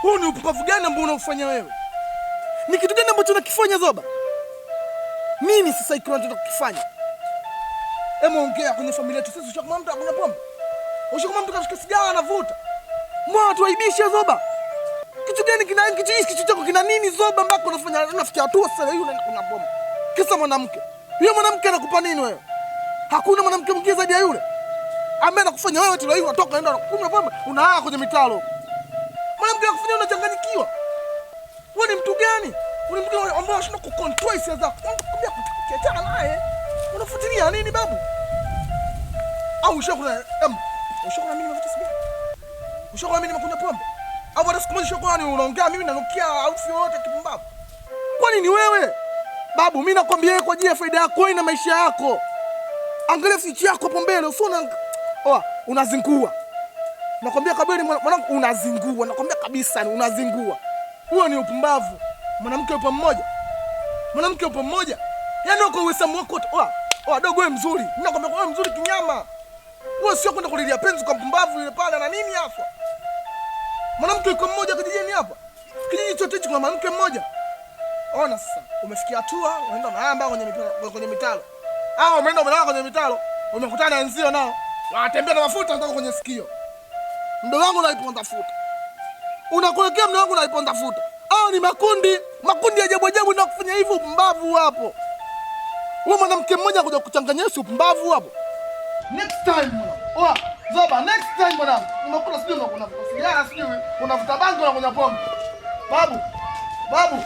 Huu ni upumbavu gani ambao unaufanya wewe? Ni kitu gani ambacho unakifanya Zoba? Nini sasa ikiwa unataka kukifanya? Hebu ongea kwenye familia yetu sisi, ushakoma mtu akunywa pombe. Ushakoma mtu kashika sigara anavuta. Mbona tuaibishe Zoba? Kitu gani kitu chako kina nini Zoba mpaka unafikia hatua sasa hiyo unakunywa pombe? Kisa mwanamke. Yule mwanamke anakupa nini wewe? Hakuna mwanamke mwingine zaidi ya yule. Ambaye anakufanya wewe tu leo unatoka unaenda kunywa pombe, unaa kwenye mitalo. Mwanamke anakufanya unachanganyikiwa. Wewe ni mtu gani? Wewe ni mtu ambaye unashindwa kucontrol hisia zako. Unakuambia kukiachana naye. Unafuatilia nini babu? Au ushakula mimi navuta sigara? Ushakula mimi nimekunywa pombe? Au hata siku moja ushakula ni unaongea mimi nanukia harufu yote kipumbavu? Kwa nini wewe? Babu, mimi nakwambia wewe kwa ajili ya faida yako na maisha yako. Angalia fichi yako hapo mbele, usiona unazingua. Nakwambia kabisa mwanangu unazingua. Nakwambia kabisa ni unazingua. Huo ni upumbavu. Mwanamke yupo mmoja. Mwanamke yupo mmoja. Yaani uko uhesabu wako. Dogo wewe mzuri. Mimi nakwambia wewe mzuri kinyama. Wewe sio kwenda kulilia penzi kwa mpumbavu ile pale na nini hapa? Mwanamke yuko mmoja kijijini hapa. Kijiji chote hicho kuna mwanamke mmoja. Ona sasa, umefikia hatua unaenda unaamba kwenye mitalo. Umeenda umelala kwenye mitalo, umekutana na nzio nao. Wanatembea na mafuta kutoka kwenye sikio. Mdogo wangu unaiponda futa. Unakuelekea mdogo wangu unaiponda futa. Ni makundi ajabu ajabu na kufanya hivyo upumbavu hapo. Wewe mwanamke mmoja kuja kuchanganya hizo upumbavu hapo. Next time mwana. Zoba, next time mwana. Unakula sijui unavuta sigara sijui unavuta bangi na kunywa pombe. Babu.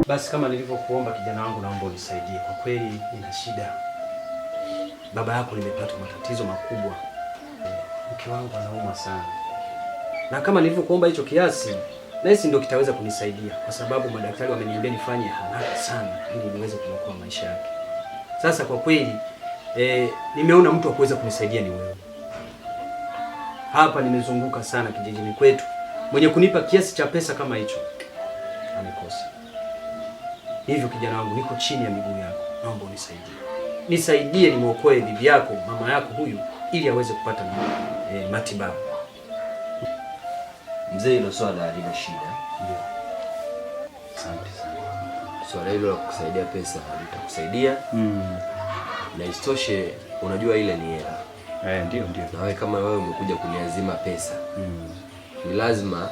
Basi kama nilivyokuomba kijana wangu, naomba unisaidie. Kwa kweli nina shida. Baba yako nimepata matatizo makubwa. Mke wangu anaumwa sana. Na kama nilivyokuomba hicho kiasi, na hisi ndio kitaweza kunisaidia kwa sababu madaktari wameniambia nifanye haraka sana ili niweze kuokoa maisha yake. Sasa kwa kweli nimeona mtu wa kuweza kunisaidia ni wewe. Hapa nimezunguka sana kijijini kwetu. Mwenye kunipa kiasi cha pesa kama hicho amekosa. Hivyo kijana wangu, niko chini ya miguu yako. Naomba unisaidie. Nisaidie nimuokoe bibi yako, mama yako huyu, ili aweze kupata matibabu. Mzee, hilo swala halina shida. Ndio. Asante sana. Swala hilo la kukusaidia pesa litakusaidia. Na isitoshe unajua ile ni hela. Ndio. Na wewe kama wewe umekuja kuniazima pesa. Ni lazima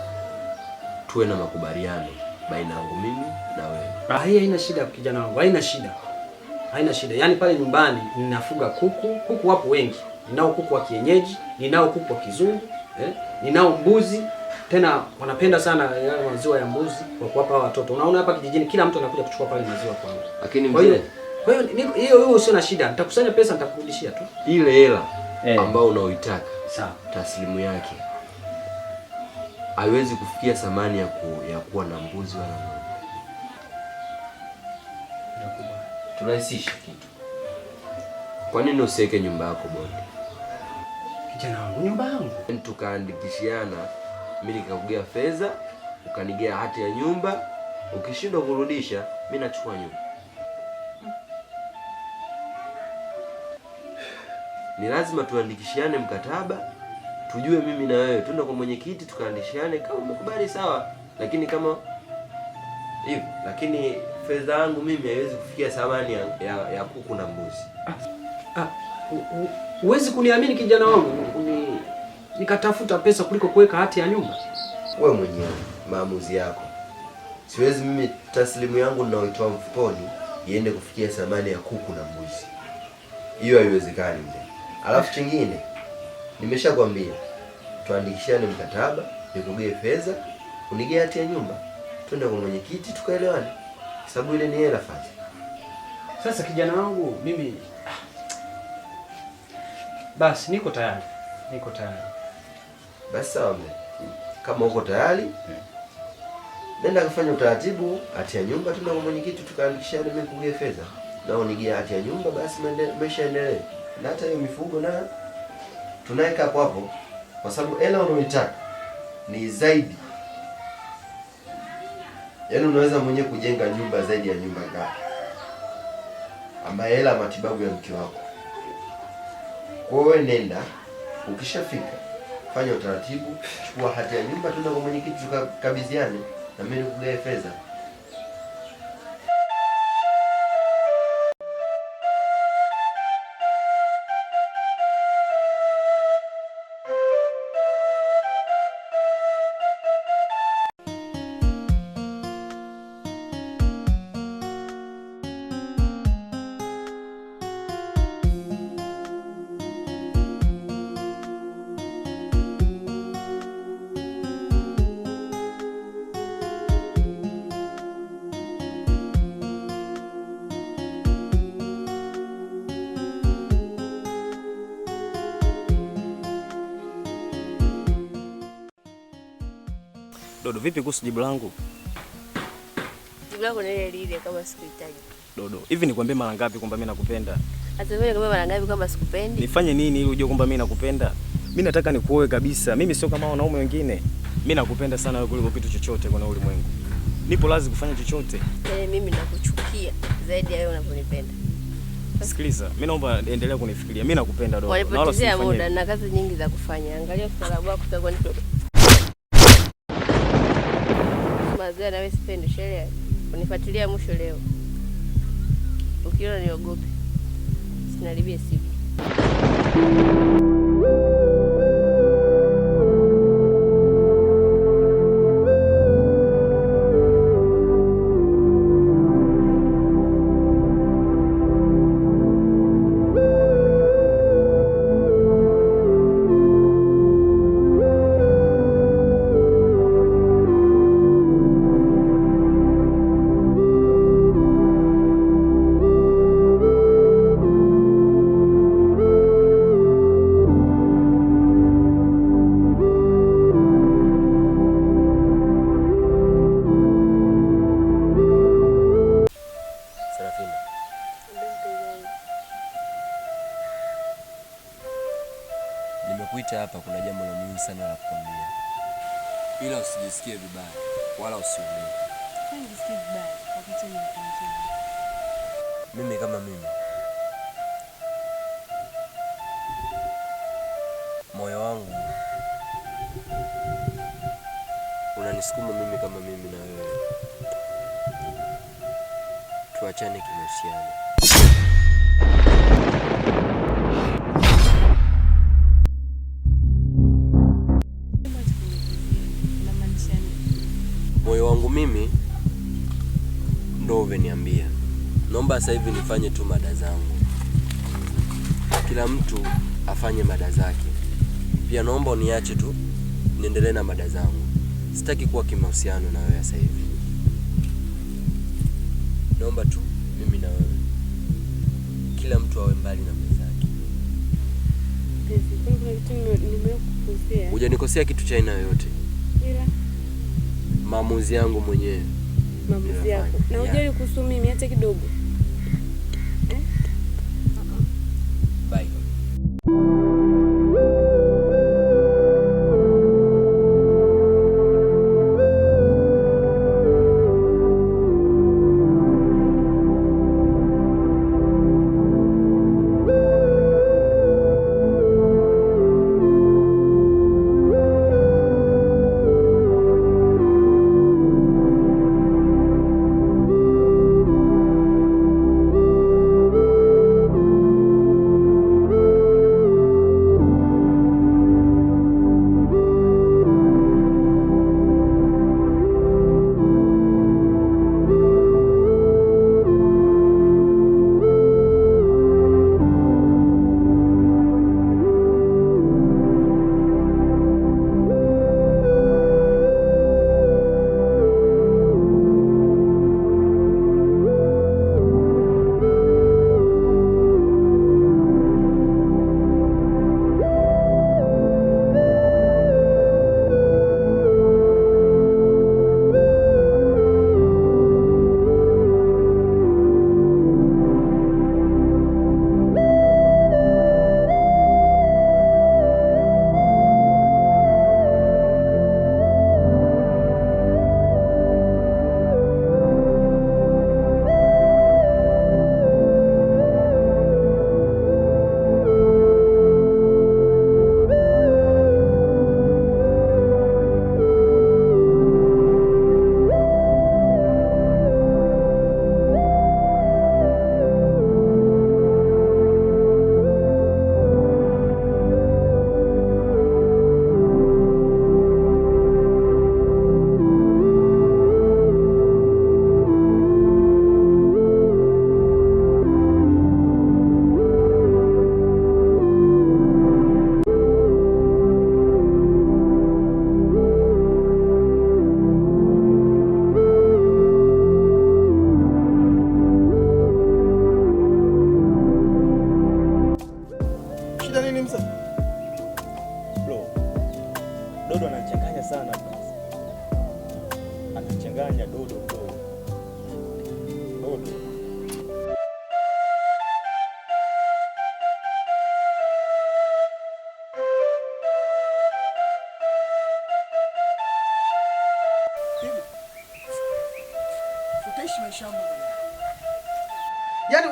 tuwe na makubaliano baina yangu mimi na wewe. Hii haina shida kijana wangu, haina shida. Yaani pale nyumbani ninafuga kuku. Kuku wapo wengi. Ninao kuku wa kienyeji, ninao kuku wa kizungu, ninao mbuzi. Tena wanapenda sana yale maziwa ya mbuzi kwa kuwapa watoto. Unaona hapa kijijini kila mtu anakuja kuchukua pale maziwa kwangu. Lakini mzee, kwa hiyo hiyo sio na shida. Nitakusanya pesa nitakurudishia tu. Ile hela ambayo unaoitaka, sawa, taslimu yake haiwezi kufikia thamani ya kuwa na mbuzi wala ng'ombe. Turahisishe kitu. Kwa nini usiweke nyumba yako bonde? Kijana wangu, nyumba yangu. Tukaandikishiana, mimi nikakugea fedha, ukanigea hati ya nyumba, ukishindwa kurudisha, mimi nachukua nyumba. Ni lazima tuandikishiane mkataba, tujue mimi na wewe, tuende kwa mwenyekiti tukaandikishiane, kama umekubali sawa, lakini kama hivyo, lakini fedha yangu mimi haiwezi kufikia thamani ya kuku na mbuzi. Huwezi kuniamini kijana wangu, nikatafuta pesa kuliko kuweka hati ya nyumba. Wewe mwenyewe maamuzi yako. Siwezi mimi taslimu yangu ninaoitoa mfukoni iende kufikia thamani ya kuku na mbuzi. Hiyo haiwezekani mzee. Alafu chingine, nimeshakwambia tuandikishane mkataba, nikugee fedha, unigee hati ya nyumba. Twende kwa mwenyekiti tukaelewane. Sababu ile ni hela fazi. Sasa kijana wangu, mimi basi niko tayari. Basi sawa mzee. Kama uko tayari, nenda kufanya utaratibu, hati ya nyumba, twende kwa mwenyekiti tukaandikishane, mimi nikugee fedha. nao nigia hati ya nyumba, basi maisha endelee. Na hata hiyo mifugo na tunaweka hapo hapo, kwa sababu hela unaoitaka ni zaidi. Yaani unaweza mwenyewe kujenga nyumba zaidi ya nyumba ngapi, ambaye hela matibabu ya mke wako. Kwa wewe nenda, ukishafika fanya utaratibu, chukua hati ya nyumba, tuenda kwa mwenyekiti tukabidhiane na mimi nikugae fedha. Dodo, vipi kuhusu jibu langu? Jibu lako ni lile kama sikuhitaji. Dodo, hivi nikwambie mara ngapi kwamba mimi nakupenda? Hata wewe nikwambie mara ngapi kwamba sikupendi? Nifanye nini ili ujue kwamba mimi nakupenda? Mimi nataka nikuoe kabisa. Mimi sio kama wanaume wengine. Mimi nakupenda sana wewe kuliko kitu chochote kwa ulimwengu. Nipo lazima kufanya chochote. Mimi nakuchukia zaidi ya wewe unavyonipenda. Sikiliza, mimi naomba endelea kunifikiria. Mimi nakupenda Dodo. Na wala usifanye muda na kazi nyingi za kufanya. Angalia ustaarabu wako utakuwa ni Dodo. Mazee na wewe sipendi sheria. Unifuatilia mwisho leo. Ukiona niogope. Sinaribie siku. Nimekuita hapa, kuna jambo la muhimu sana la kukwambia. Ila usijisikie vibaya wala usiumie. Sijisikie vibaya wakati nimekuambia. Mimi kama mimi, moyo wangu unanisukuma mimi kama mimi na wewe tuachane kimahusiano. Moyo wangu mimi ndo umeniambia naomba sasa hivi nifanye tu mada zangu, kila mtu afanye mada zake. Pia naomba uniache tu niendelee na mada zangu, sitaki kuwa kimahusiano na wewe sasa hivi. Naomba tu mimi na wewe, kila mtu awe mbali na mwenzake. Hujanikosea kitu cha aina yoyote. Maamuzi yangu mwenyewe. Maamuzi yako. Na hujali kuhusu mimi hata kidogo. Bye.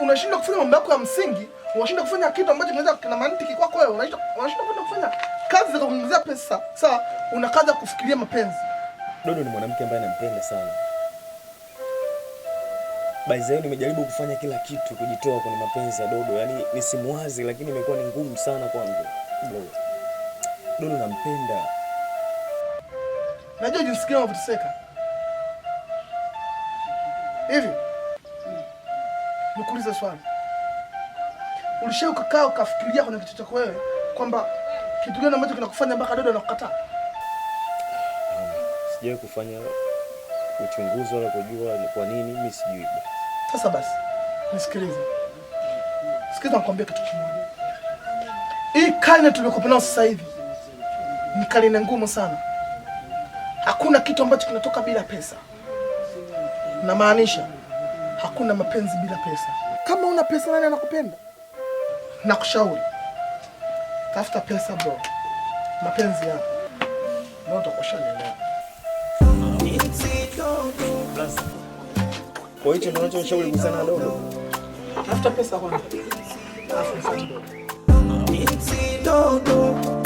unashinda kufanya mambo yako ya msingi, unashinda kufanya kitu ambacho kinaweza kina mantiki kwako wewe, unashinda kwenda kufanya kazi za kuongezea pesa. Sawa, unakaza kufikiria mapenzi. Dodo ni mwanamke ambaye nampenda sana. Baizao nimejaribu kufanya kila kitu kujitoa kwenye mapenzi ya Dodo. Yaani nisimwazi lakini imekuwa ni ngumu sana kwangu. Dodo nampenda. Najua jinsi gani unateseka. Hivi. Nikuulize swali. Ulishawahi kukaa ukafikiria kwenye kichwa chako wewe kwamba kitu gani ambacho kinakufanya mpaka Dodo anakukataa? Sijawahi kufanya uchunguzi wala kujua ni kwa nini, mimi sijui. Sasa basi, nisikilize. Sikiza nikwambie kitu kimoja. Hii karne tuliyokuwa nayo sasa hivi ni karne ngumu sana. Hakuna kitu ambacho kinatoka bila pesa. Na maanisha hakuna mapenzi bila pesa. Kama una pesa nani anakupenda? Nakushauri tafuta pesa bro. Mapenzi yako ndio utakoshana. Kwa hiyo ndio unachoshauri kuhusiana na Dodo? Tafuta pesa kwanza. Dodo.